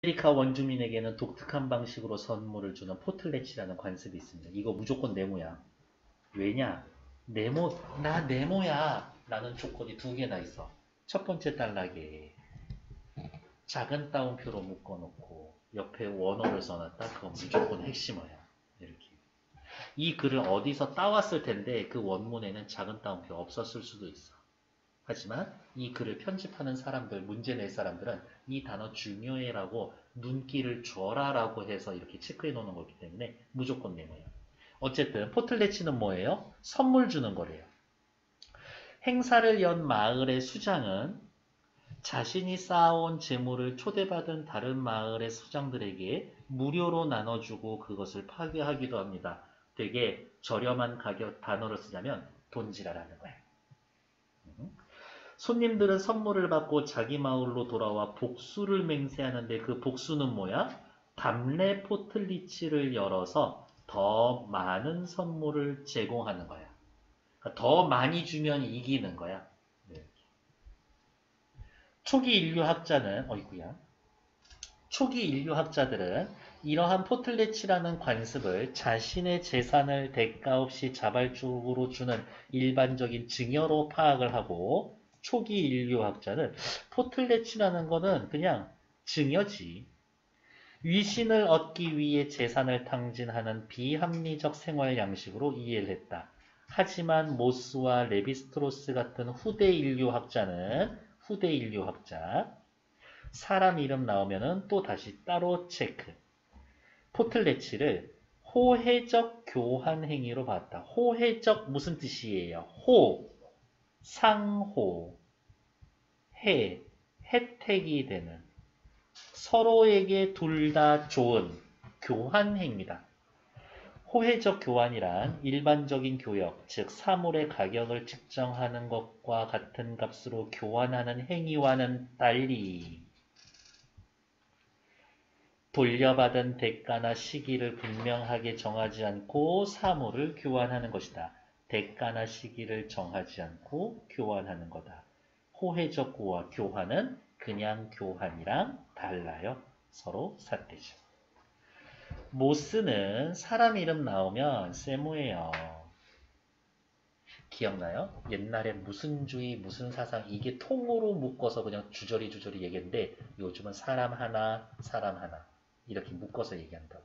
아메리카 원주민에게는 독특한 방식으로 선물을 주는 포틀렛이라는 관습이 있습니다. 이거 무조건 네모야. 왜냐? 네모, 나 네모야. 라는 조건이 두 개나 있어. 첫 번째 단락에 작은 따옴표로 묶어놓고 옆에 원어를 써놨다. 그건 무조건 핵심어야. 이렇게. 이 글을 어디서 따왔을 텐데 그 원문에는 작은 따옴표 없었을 수도 있어. 하지만 이 글을 편집하는 사람들, 문제 낼 사람들은 이 단어 중요해라고 눈길을 줘라라고 해서 이렇게 체크해 놓는 거기 때문에 무조건 네모야. 어쨌든 포틀레치는 뭐예요? 선물 주는 거래요. 행사를 연 마을의 수장은 자신이 쌓아온 재물을 초대받은 다른 마을의 수장들에게 무료로 나눠주고 그것을 파괴하기도 합니다. 되게 저렴한 가격 단어를 쓰자면 돈지랄하는 거예요. 손님들은 선물을 받고 자기 마을로 돌아와 복수를 맹세하는데 그 복수는 뭐야? 답례 포틀리치를 열어서 더 많은 선물을 제공하는 거야. 그러니까 더 많이 주면 이기는 거야. 네. 초기 인류학자는 초기 인류학자들은 이러한 포틀레치라는 관습을 자신의 재산을 대가 없이 자발적으로 주는 일반적인 증여로 파악을 하고 초기 인류학자는 포틀레치라는 거는 그냥 증여지. 위신을 얻기 위해 재산을 탕진하는 비합리적 생활 양식으로 이해를 했다. 하지만 모스와 레비스트로스 같은 후대 인류학자 사람 이름 나오면은 또 다시 따로 체크. 포틀레치를 호혜적 교환 행위로 봤다. 호혜적 무슨 뜻이에요? 호, 상호, 혜택이 되는 서로에게 둘 다 좋은 교환 행위다. 호혜적 교환이란 일반적인 교역, 즉 사물의 가격을 측정하는 것과 같은 값으로 교환하는 행위와는 달리 돌려받은 대가나 시기를 분명하게 정하지 않고 사물을 교환하는 것이다. 대가나 시기를 정하지 않고 교환하는 거다. 호혜적 교환은 그냥 교환이랑 달라요. 서로 삿대죠. 모스는 사람 이름 나오면 세모예요. 기억나요? 옛날에 무슨 주의, 무슨 사상 이게 통으로 묶어서 그냥 주저리 얘기했는데 요즘은 사람 하나 이렇게 묶어서 얘기한다고.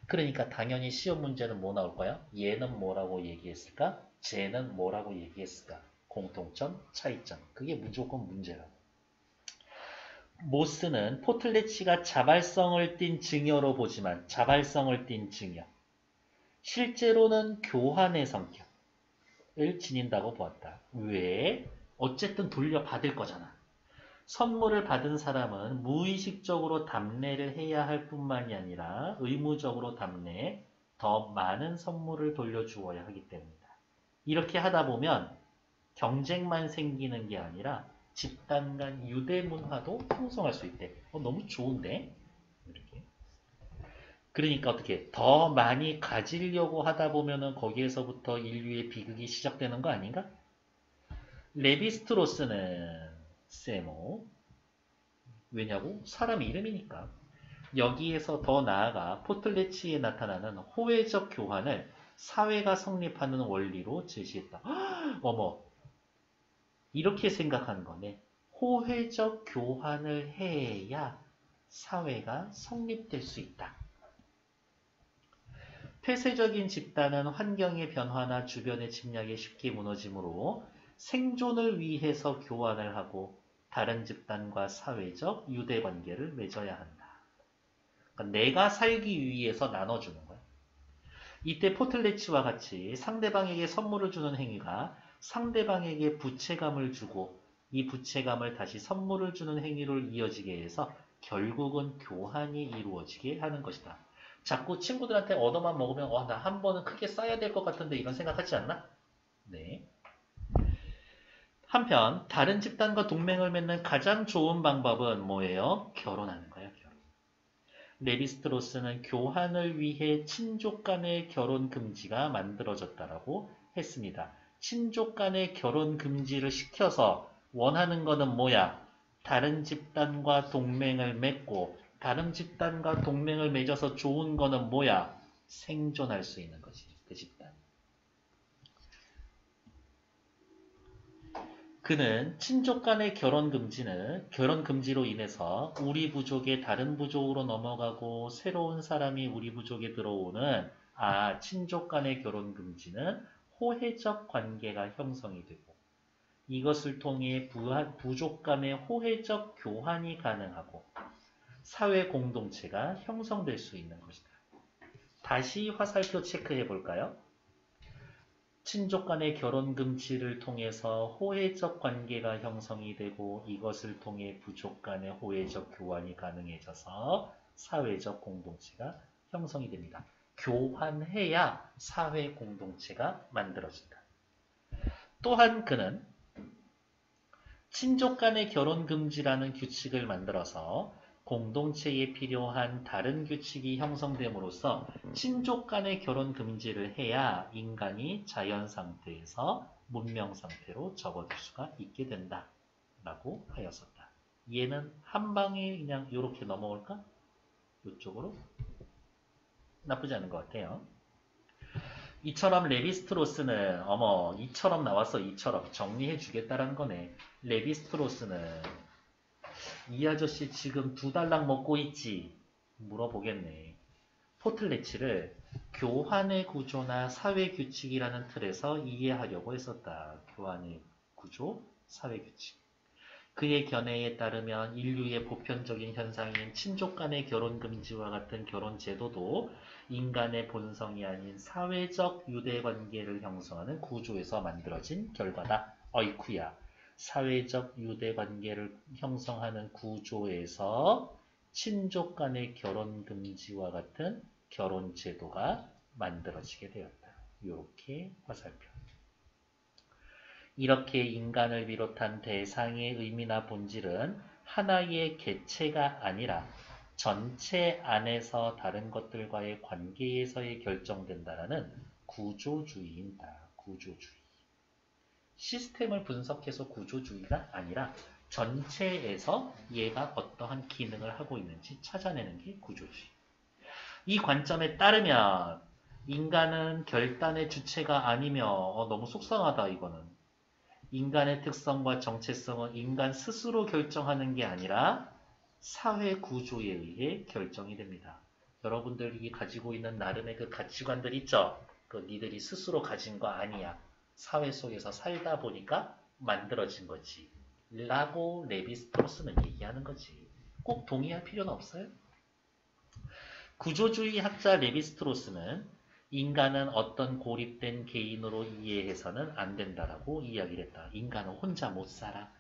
그러니까 당연히 시험 문제는 뭐 나올 거야? 얘는 뭐라고 얘기했을까? 쟤는 뭐라고 얘기했을까? 공통점, 차이점. 그게 무조건 문제라고. 모스는 포틀레치가 자발성을 띤 증여로 보지만 자발성을 띤 증여. 실제로는 교환의 성격을 지닌다고 보았다. 왜? 어쨌든 돌려받을 거잖아. 선물을 받은 사람은 무의식적으로 답례를 해야 할 뿐만이 아니라 의무적으로 답례, 더 많은 선물을 돌려주어야 하기 때문이다. 이렇게 하다 보면 경쟁만 생기는 게 아니라 집단 간 유대 문화도 형성할 수 있대. 너무 좋은데? 이렇게. 그러니까 어떻게 더 많이 가지려고 하다 보면은 거기에서부터 인류의 비극이 시작되는 거 아닌가? 레비스트로스는 세모. 왜냐고? 사람 이름이니까. 여기에서 더 나아가 포틀레치에 나타나는 호혜적 교환을 사회가 성립하는 원리로 제시했다. 어머, 이렇게 생각하는 거네. 호혜적 교환을 해야 사회가 성립될 수 있다. 폐쇄적인 집단은 환경의 변화나 주변의 침략에 쉽게 무너지므로 생존을 위해서 교환을 하고 다른 집단과 사회적 유대관계를 맺어야 한다. 그러니까 내가 살기 위해서 나눠주는 거야. 이때 포틀레치와 같이 상대방에게 선물을 주는 행위가 상대방에게 부채감을 주고 이 부채감을 다시 선물을 주는 행위로 이어지게 해서 결국은 교환이 이루어지게 하는 것이다. 자꾸 친구들한테 얻어만 먹으면 나 한 번은 크게 쌓아야 될 것 같은데 이런 생각하지 않나? 네. 한편 다른 집단과 동맹을 맺는 가장 좋은 방법은 뭐예요? 결혼하는 거예요. 결혼. 레비스트로스는 교환을 위해 친족 간의 결혼 금지가 만들어졌다라고 했습니다. 친족 간의 결혼 금지를 시켜서 원하는 거는 뭐야? 다른 집단과 동맹을 맺고 다른 집단과 동맹을 맺어서 좋은 거는 뭐야? 생존할 수 있는 거지. 그 집단. 그는 친족 간의 결혼 금지는 결혼 금지로 인해서 우리 부족의 다른 부족으로 넘어가고 새로운 사람이 우리 부족에 들어오는 친족 간의 결혼 금지는 호혜적 관계가 형성이 되고 이것을 통해 부족 간의 호혜적 교환이 가능하고 사회 공동체가 형성될 수 있는 것이다. 다시 화살표 체크해 볼까요? 친족 간의 결혼 금지를 통해서 호혜적 관계가 형성이 되고 이것을 통해 부족 간의 호혜적 교환이 가능해져서 사회적 공동체가 형성이 됩니다. 교환해야 사회 공동체가 만들어진다. 또한 그는 친족 간의 결혼 금지라는 규칙을 만들어서 공동체에 필요한 다른 규칙이 형성됨으로써 친족 간의 결혼 금지를 해야 인간이 자연 상태에서 문명 상태로 접어들 수가 있게 된다. 라고 하였었다. 얘는 한 방에 그냥 이렇게 넘어올까? 이쪽으로? 나쁘지 않은 것 같아요. 이처럼 레비스트로스는 이처럼 나왔어. 이처럼 정리해 주겠다라는 거네. 레비스트로스는 이 아저씨 지금 2달랑 먹고 있지? 물어보겠네. 포틀레치를 교환의 구조나 사회 규칙이라는 틀에서 이해하려고 했었다. 교환의 구조, 사회 규칙. 그의 견해에 따르면 인류의 보편적인 현상인 친족 간의 결혼 금지와 같은 결혼 제도도 인간의 본성이 아닌 사회적 유대관계를 형성하는 구조에서 만들어진 결과다. 어이쿠야. 사회적 유대관계를 형성하는 구조에서 친족 간의 결혼 금지와 같은 결혼 제도가 만들어지게 되었다. 이렇게 화살표. 이렇게 인간을 비롯한 대상의 의미나 본질은 하나의 개체가 아니라 전체 안에서 다른 것들과의 관계에서의 결정된다라는 구조주의입니다. 구조주의. 시스템을 분석해서 구조주의가 아니라 전체에서 얘가 어떠한 기능을 하고 있는지 찾아내는 게 구조주의. 이 관점에 따르면 인간은 결단의 주체가 아니며 너무 속상하다 이거는. 인간의 특성과 정체성은 인간 스스로 결정하는 게 아니라 사회 구조에 의해 결정이 됩니다. 여러분들이 가지고 있는 나름의 그 가치관들 있죠? 그 니들이 스스로 가진 거 아니야. 사회 속에서 살다 보니까 만들어진 거지. 라고 레비스트로스는 얘기하는 거지. 꼭 동의할 필요는 없어요. 구조주의 학자 레비스트로스는 인간은 어떤 고립된 개인으로 이해해서는 안 된다라고 이야기를 했다. 인간은 혼자 못 살아.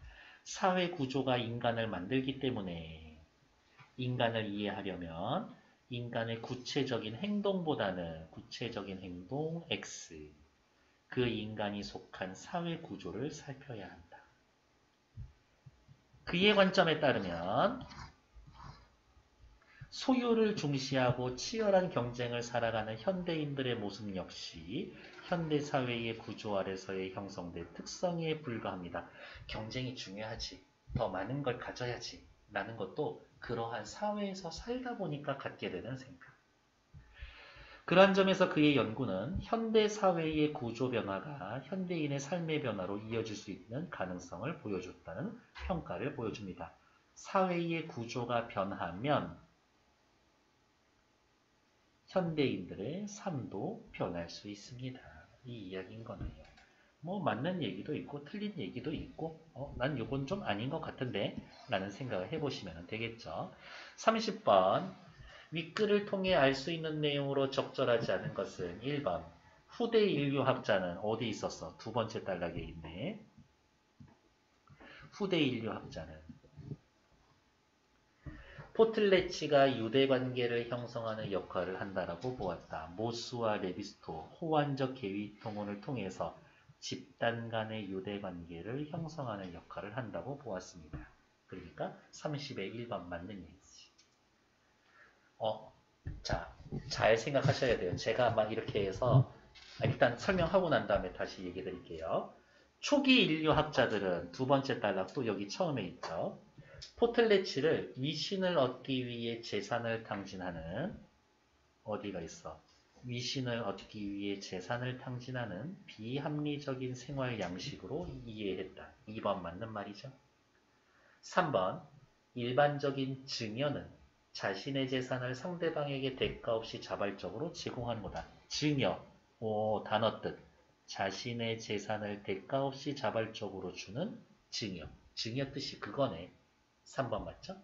사회 구조가 인간을 만들기 때문에 인간을 이해하려면 인간의 구체적인 행동보다는 구체적인 행동 X, 그 인간이 속한 사회 구조를 살펴야 한다. 그의 관점에 따르면 소유를 중시하고 치열한 경쟁을 살아가는 현대인들의 모습 역시 현대사회의 구조 아래서의 형성된 특성에 불과합니다. 경쟁이 중요하지. 더 많은 걸 가져야지. 라는 것도 그러한 사회에서 살다 보니까 갖게 되는 생각. 그러한 점에서 그의 연구는 현대사회의 구조 변화가 현대인의 삶의 변화로 이어질 수 있는 가능성을 보여줬다는 평가를 보여줍니다. 사회의 구조가 변하면 현대인들의 삶도 변할 수 있습니다. 이 이야기인 거네요. 뭐 맞는 얘기도 있고 틀린 얘기도 있고 난 요건 좀 아닌 것 같은데 라는 생각을 해보시면 되겠죠. 30번 윗글을 통해 알 수 있는 내용으로 적절하지 않은 것은 1번 후대 인류학자는 어디 있었어? 두 번째 단락에 있네. 후대 인류학자는 포틀레치가 유대관계를 형성하는 역할을 한다라고 보았다. 모스와 레비스토, 호환적 계위통혼을 통해서 집단 간의 유대관계를 형성하는 역할을 한다고 보았습니다. 그러니까 30의 1번 맞는 얘기지. 자, 잘 생각하셔야 돼요. 제가 막 이렇게 해서 일단 설명하고 난 다음에 다시 얘기해 드릴게요. 초기 인류학자들은 두 번째 단락 또 여기 처음에 있죠. 포틀레치를 위신을 얻기 위해 재산을 탕진하는 어디가 있어? 위신을 얻기 위해 재산을 탕진하는 비합리적인 생활 양식으로 이해했다. 2번 맞는 말이죠. 3번 일반적인 증여는 자신의 재산을 상대방에게 대가 없이 자발적으로 제공하는 거다. 증여, 단어 뜻. 자신의 재산을 대가 없이 자발적으로 주는 증여. 증여 뜻이 그거네. 3번 맞죠?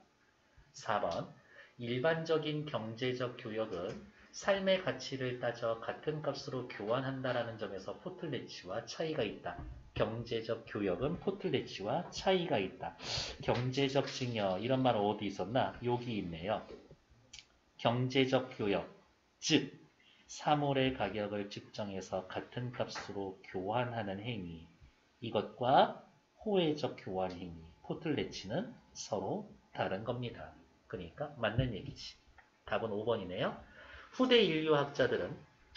4번 일반적인 경제적 교역은 삶의 가치를 따져 같은 값으로 교환한다라는 점에서 포틀레치와 차이가 있다. 경제적 교역은 포틀레치와 차이가 있다. 경제적 증여 이런 말 어디 있었나? 여기 있네요. 경제적 교역, 즉 사물의 가격을 측정해서 같은 값으로 교환하는 행위. 이것과 호혜적 교환 행위, 포틀레치는 서로 다른 겁니다. 그러니까 맞는 얘기지. 답은 5번이네요. 후대 인류학자들은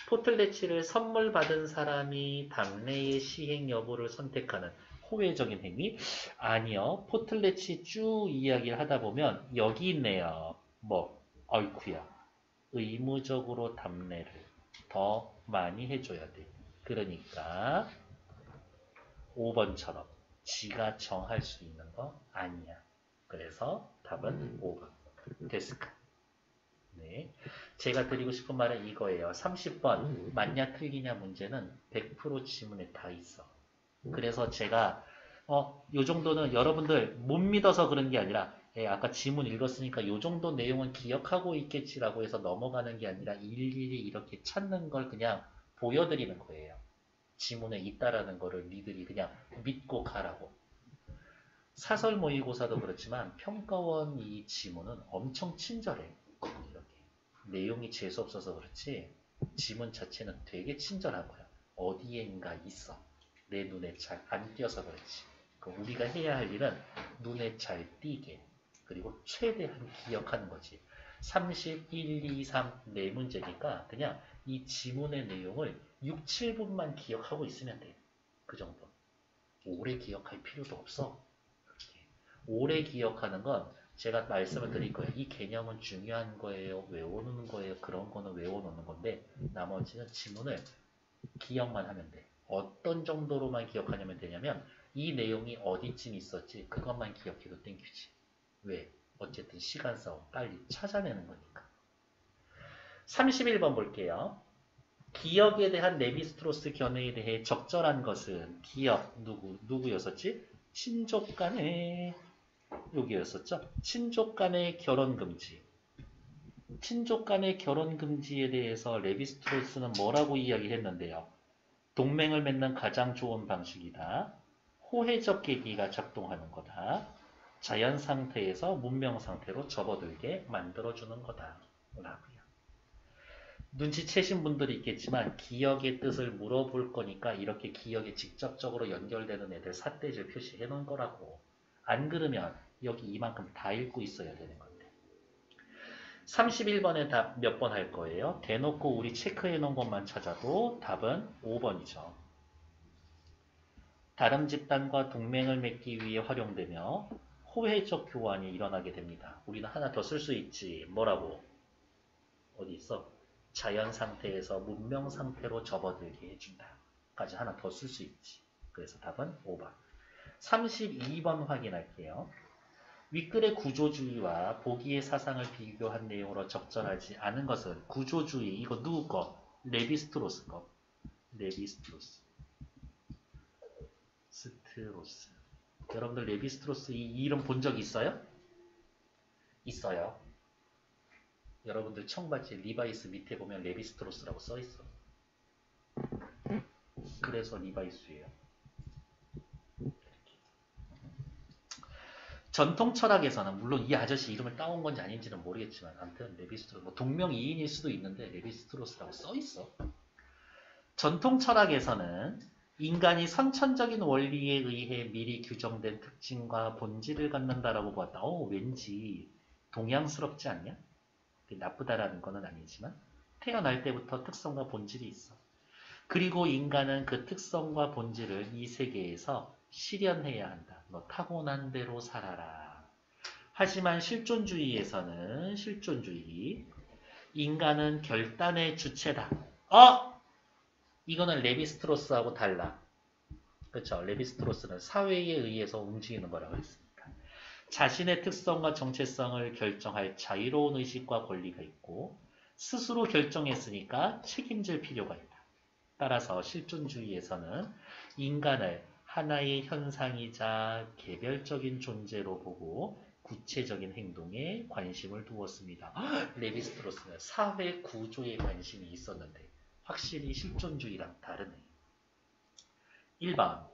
포틀레치를 선물 받은 사람이 당내의 시행 여부를 선택하는 호혜적인 행위? 아니요. 포틀레치 쭉 이야기를 하다 보면 여기 있네요. 어이쿠야. 의무적으로 답례를 더 많이 해줘야 돼. 그러니까 5번처럼 지가 정할 수 있는 거 아니야. 그래서 답은 5번. 데스크. 네. 제가 드리고 싶은 말은 이거예요. 30번 맞냐 틀리냐 문제는 100% 지문에 다 있어. 그래서 제가 요 정도는 여러분들 못 믿어서 그런 게 아니라 아까 지문 읽었으니까 요 정도 내용은 기억하고 있겠지라고 해서 넘어가는 게 아니라 일일이 이렇게 찾는 걸 그냥 보여드리는 거예요. 지문에 있다라는 거를 니들이 그냥 믿고 가라고. 사설 모의고사도 그렇지만 평가원 이 지문은 엄청 친절해. 이렇게. 내용이 재수 없어서 그렇지 지문 자체는 되게 친절한 거야. 어디엔가 있어. 내 눈에 잘 안 띄어서 그렇지. 우리가 해야 할 일은 눈에 잘 띄게 그리고 최대한 기억하는 거지. 31, 2, 3 네 문제니까 그냥 이 지문의 내용을 6, 7분만 기억하고 있으면 돼. 그 정도. 오래 기억할 필요도 없어. 그렇게. 오래 기억하는 건 제가 말씀을 드릴 거예요. 이 개념은 중요한 거예요. 외워놓는 거예요. 그런 거는 외워놓는 건데 나머지는 지문을 기억만 하면 돼. 어떤 정도로만 기억하냐면 되냐면 이 내용이 어디쯤 있었지 그것만 기억해도 땡큐지. 왜? 어쨌든 시간 싸움 빨리 찾아내는 거니까. 31번 볼게요. 기억에 대한 레비스트로스 견해에 대해 적절한 것은 기억 누구였었지? 친족 간의 여기였었죠. 친족 간의 결혼 금지. 친족 간의 결혼 금지에 대해서 레비스트로스는 뭐라고 이야기했는데요. 동맹을 맺는 가장 좋은 방식이다. 호혜적 계기가 작동하는 거다. 자연 상태에서 문명 상태로 접어들게 만들어주는 거다. 라고요. 눈치채신 분들이 있겠지만 기억의 뜻을 물어볼 거니까 이렇게 기억에 직접적으로 연결되는 애들 삿대질 표시해 놓은 거라고. 안 그러면 여기 이만큼 다 읽고 있어야 되는 건데. 31번에 답 몇 번 할 거예요? 대놓고 우리 체크해 놓은 것만 찾아도 답은 5번이죠. 다른 집단과 동맹을 맺기 위해 활용되며 호혜적 교환이 일어나게 됩니다. 우리는 하나 더 쓸 수 있지. 뭐라고? 어디 있어? 자연 상태에서 문명 상태로 접어들게 해준다. 까지 하나 더 쓸 수 있지. 그래서 답은 5번. 32번 확인할게요. 윗글의 구조주의와 보기의 사상을 비교한 내용으로 적절하지 않은 것은 구조주의, 이거 누구 거? 레비스트로스 거. 레비스트로스. 스트로스. 여러분들 레비스트로스 이 이름 본 적 있어요? 있어요. 여러분들 청바지 리바이스 밑에 보면 레비스트로스라고 써있어. 그래서 리바이스예요. 전통 철학에서는 물론 이 아저씨 이름을 따온 건지 아닌지는 모르겠지만 아무튼 레비스트로스 동명이인일 수도 있는데 레비스트로스라고 써있어. 전통 철학에서는 인간이 선천적인 원리에 의해 미리 규정된 특징과 본질을 갖는다라고 보았다. 왠지 동양스럽지 않냐? 나쁘다라는 건 아니지만 태어날 때부터 특성과 본질이 있어. 그리고 인간은 그 특성과 본질을 이 세계에서 실현해야 한다. 너 타고난 대로 살아라. 하지만 실존주의 인간은 결단의 주체다. 이거는 레비스트로스하고 달라. 그렇죠? 레비스트로스는 사회에 의해서 움직이는 거라고 했습니다. 자신의 특성과 정체성을 결정할 자유로운 의식과 권리가 있고 스스로 결정했으니까 책임질 필요가 있다. 따라서 실존주의에서는 인간을 하나의 현상이자 개별적인 존재로 보고 구체적인 행동에 관심을 두었습니다. 레비스트로스는 사회 구조에 관심이 있었는데 확실히 실존주의랑 다르네. 1번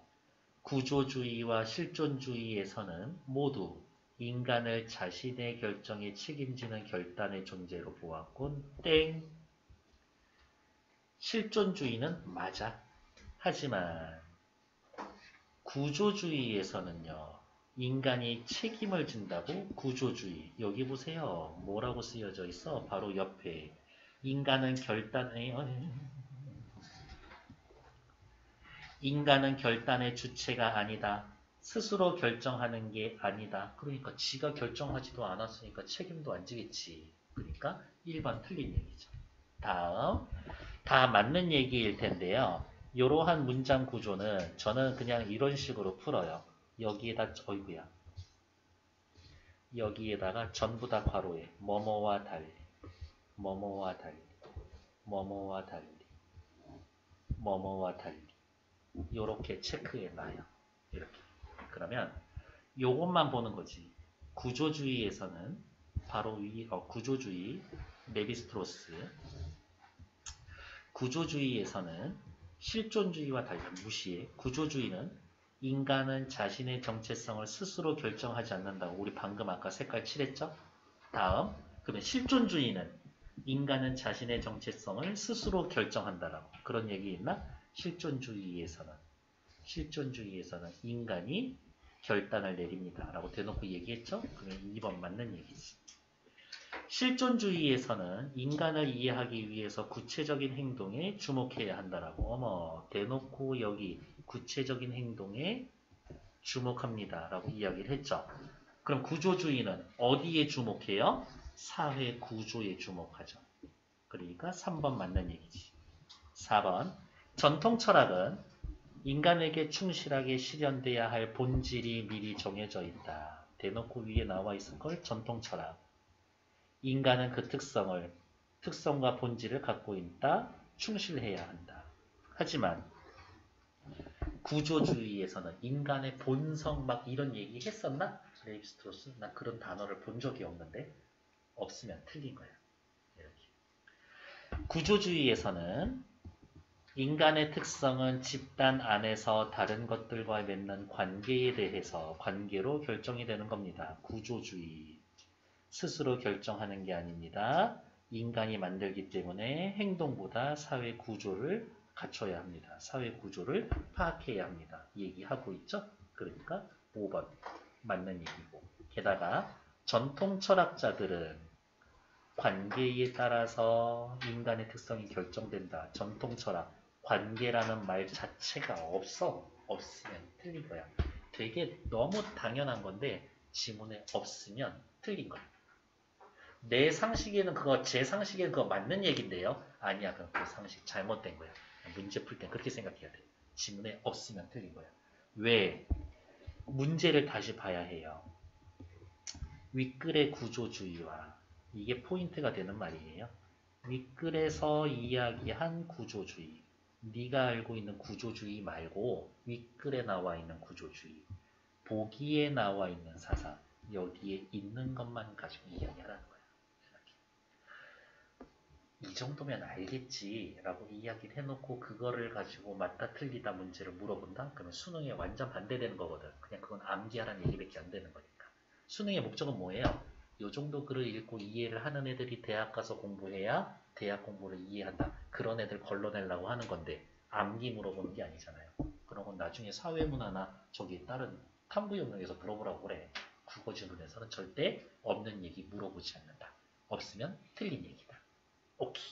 구조주의와 실존주의에서는 모두 인간을 자신의 결정에 책임지는 결단의 존재로 보았군. 땡. 실존주의는 맞아. 하지만 구조주의에서는요. 인간이 책임을 진다고 구조주의. 여기 보세요. 뭐라고 쓰여져 있어? 바로 옆에. 인간은 결단의 주체가 아니다. 스스로 결정하는 게 아니다. 그러니까 지가 결정하지도 않았으니까 책임도 안 지겠지. 그러니까 1번 틀린 얘기죠. 다음. 다 맞는 얘기일 텐데요. 이러한 문장 구조는 저는 그냥 이런 식으로 풀어요. 여기에다가 전부 다 괄호에 뭐뭐와 달리, 뭐뭐와 달리, 뭐뭐와 달리, 뭐뭐와 달리 요렇게 체크해 놔요. 이렇게. 그러면 요것만 보는 거지. 구조주의에서는 바로 구조주의 레비스트로스 구조주의에서는 실존주의와 달리 무시해. 구조주의는 인간은 자신의 정체성을 스스로 결정하지 않는다고 우리 방금 아까 색깔 칠했죠? 다음. 그러면 실존주의는 인간은 자신의 정체성을 스스로 결정한다라고. 그런 얘기 있나? 실존주의에서는 인간이 결단을 내립니다. 라고 대놓고 얘기했죠? 그러면 2번 맞는 얘기지. 실존주의에서는 인간을 이해하기 위해서 구체적인 행동에 주목해야 한다라고. 어머, 대놓고 여기 구체적인 행동에 주목합니다. 라고 이야기를 했죠. 그럼 구조주의는 어디에 주목해요? 사회 구조에 주목하죠. 그러니까 3번 맞는 얘기지. 4번. 전통 철학은 인간에게 충실하게 실현돼야 할 본질이 미리 정해져 있다. 대놓고 위에 나와 있을 걸 전통 철학. 인간은 그 특성과 본질을 갖고 있다. 충실해야 한다. 하지만 구조주의에서는 인간의 본성 막 이런 얘기 했었나? 레이비스트로스? 나 그런 단어를 본 적이 없는데 없으면 틀린 거야. 이렇게. 구조주의에서는 인간의 특성은 집단 안에서 다른 것들과 맺는 관계에 대해서 관계로 결정이 되는 겁니다. 구조주의. 스스로 결정하는 게 아닙니다. 인간이 만들기 때문에 행동보다 사회 구조를 갖춰야 합니다. 사회 구조를 파악해야 합니다. 얘기하고 있죠? 그러니까 5번 맞는 얘기고. 게다가 전통 철학자들은 관계에 따라서 인간의 특성이 결정된다. 전통 철학. 관계라는 말 자체가 없으면 틀린 거야. 되게 너무 당연한 건데 지문에 없으면 틀린 거야. 내 상식에는 제 상식에는 그거 맞는 얘기인데요. 아니야, 그럼 그 상식 잘못된 거야. 문제 풀 땐 그렇게 생각해야 돼. 지문에 없으면 틀린 거야. 왜? 문제를 다시 봐야 해요. 윗글의 구조주의와 이게 포인트가 되는 말이에요. 윗글에서 이야기한 구조주의. 네가 알고 있는 구조주의 말고 윗글에 나와 있는 구조주의. 보기에 나와 있는 사상. 여기에 있는 것만 가지고 이야기하라는 거야. 이 정도면 알겠지 라고 이야기를 해놓고 그거를 가지고 맞다 틀리다 문제를 물어본다? 그러면 수능에 완전 반대되는 거거든. 그냥 그건 암기하라는 얘기밖에 안 되는 거니까. 수능의 목적은 뭐예요? 요 정도 글을 읽고 이해를 하는 애들이 대학 가서 공부해야 대학 공부를 이해한다. 그런 애들 걸러내려고 하는 건데 암기 물어보는 게 아니잖아요. 그런 건 나중에 사회문화나 저기 다른 탐구 영역에서 물어보라고 그래. 국어 지문에서는 절대 없는 얘기 물어보지 않는다. 없으면 틀린 얘기다. 오케이.